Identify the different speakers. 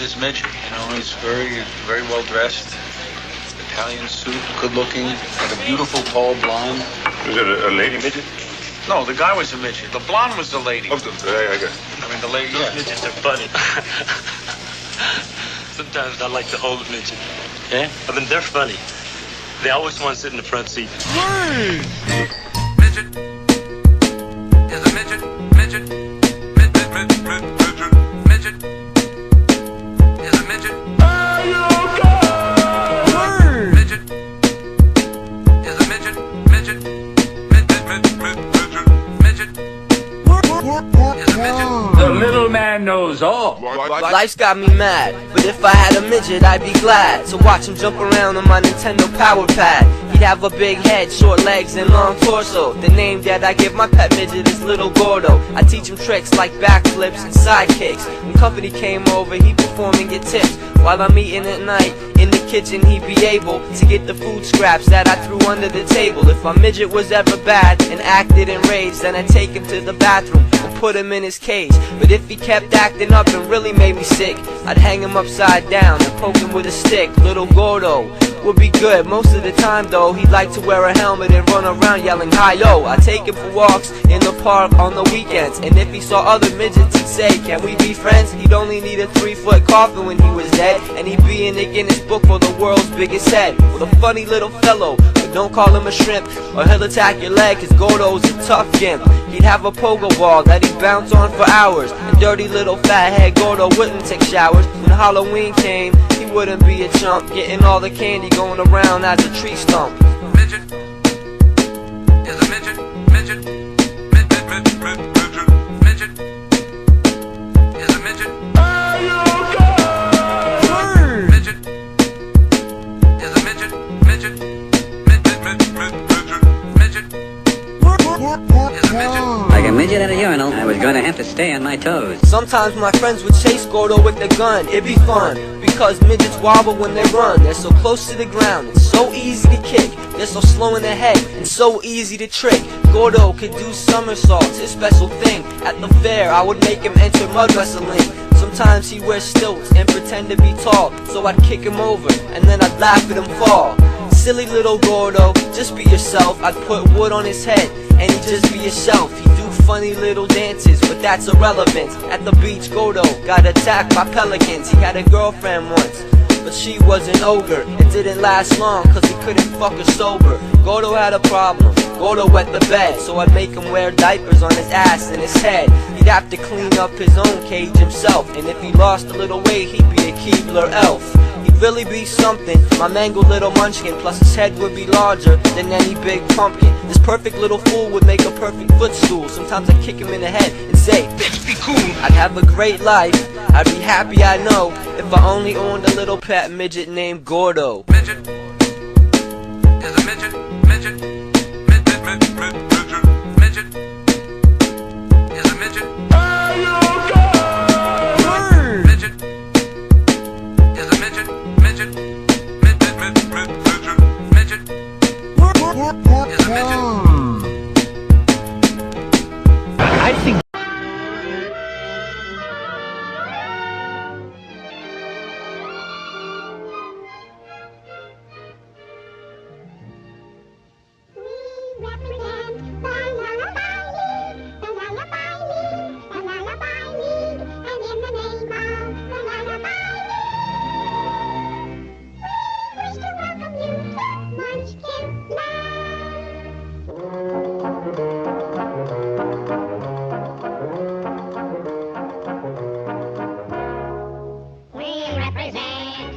Speaker 1: this midget. You know, he's very well dressed. Italian suit, good looking, had a beautiful tall blonde.
Speaker 2: Was it a lady midget?
Speaker 1: No, the guy was a midget. The blonde was the lady.
Speaker 2: Oh, I got it.
Speaker 1: I mean, the lady. Yeah.
Speaker 3: Midgets are funny. Sometimes I like the old midget. Yeah? I mean, they're funny. They always want to sit in the front seat.
Speaker 4: Midget is a midget. Midget. Midget. Midget is a midget. Midget is a midget. Midget. Midget is a midget.
Speaker 5: The little man knows all.
Speaker 6: Life's got me mad, but if I had a midget, I'd be glad to watch him jump around on my Nintendo Power Pad. He'd have a big head, short legs, and long torso. The name that I give my pet midget is Little Gordo. I teach him tricks like backflips and side kicks. When company came over, he'd perform and get tips. While I'm eating at night, in the kitchen he'd be able to get the food scraps that I threw under the table. If my midget was ever bad and acted enraged, then I'd take him to the bathroom and put him in his cage. But if he kept acting up and really made me sick, I'd hang him upside down and poke him with a stick. Little Gordo would be good most of the time though. He'd like to wear a helmet and run around yelling hi-yo. I take him for walks in the park on the weekends, and if he saw other midgets he'd say, can we be friends? He'd only need a 3-foot coffin when he was dead, and he'd be in the Guinness Book for the world's biggest head. With a funny little fellow, but don't call him a shrimp or he'll attack your leg, cause Gordo's a tough gimp. He'd have a pogo ball that he'd bounce on for hours, and dirty little fathead Gordo wouldn't take showers. When Halloween came, he wouldn't be a chump, getting all the candy going around as a tree stump.
Speaker 4: Midget is a midget. Midget. Midget. Midget. Midget is a midget. Midget is a midget. Midget. Midget. Midget is a midget.
Speaker 7: Like a midget at a urinal, I was gonna have to stay on my toes.
Speaker 6: Sometimes my friends would chase Gordo with the gun, it'd be fun, because midgets wobble when they run. They're so close to the ground, it's so easy to kick. They're so slow in the head, and so easy to trick. Gordo could do somersaults, his special thing. At the fair, I would make him enter mud wrestling. Sometimes he wears stilts and pretend to be tall, so I'd kick him over, and then I'd laugh at him fall. Silly little Gordo, just be yourself. I'd put wood on his head, and he'd just be himself. He'd do funny little dances, but that's irrelevant. At the beach, Gordo got attacked by pelicans. He had a girlfriend once, but she was an ogre. It didn't last long, cause he couldn't fuck her sober. Gordo had a problem, Gordo wet the bed, so I'd make him wear diapers on his ass and his head. He'd have to clean up his own cage himself, and if he lost a little weight, he'd be a Keebler elf. He'd really be something, my mangled little munchkin, plus his head would be larger than any big pumpkin. This perfect little fool would make a perfect footstool. Sometimes I'd kick him in the head and say, bitch, be cool. I'd have a great life, I'd be happy, I know, if I only owned a little pet midget named Gordo.
Speaker 4: Midget is a midget. Midget. Midget. Midget. Midget is a midget. Midget is a midget. Midget. Midget. Midget is a midget.
Speaker 5: I think
Speaker 8: We represent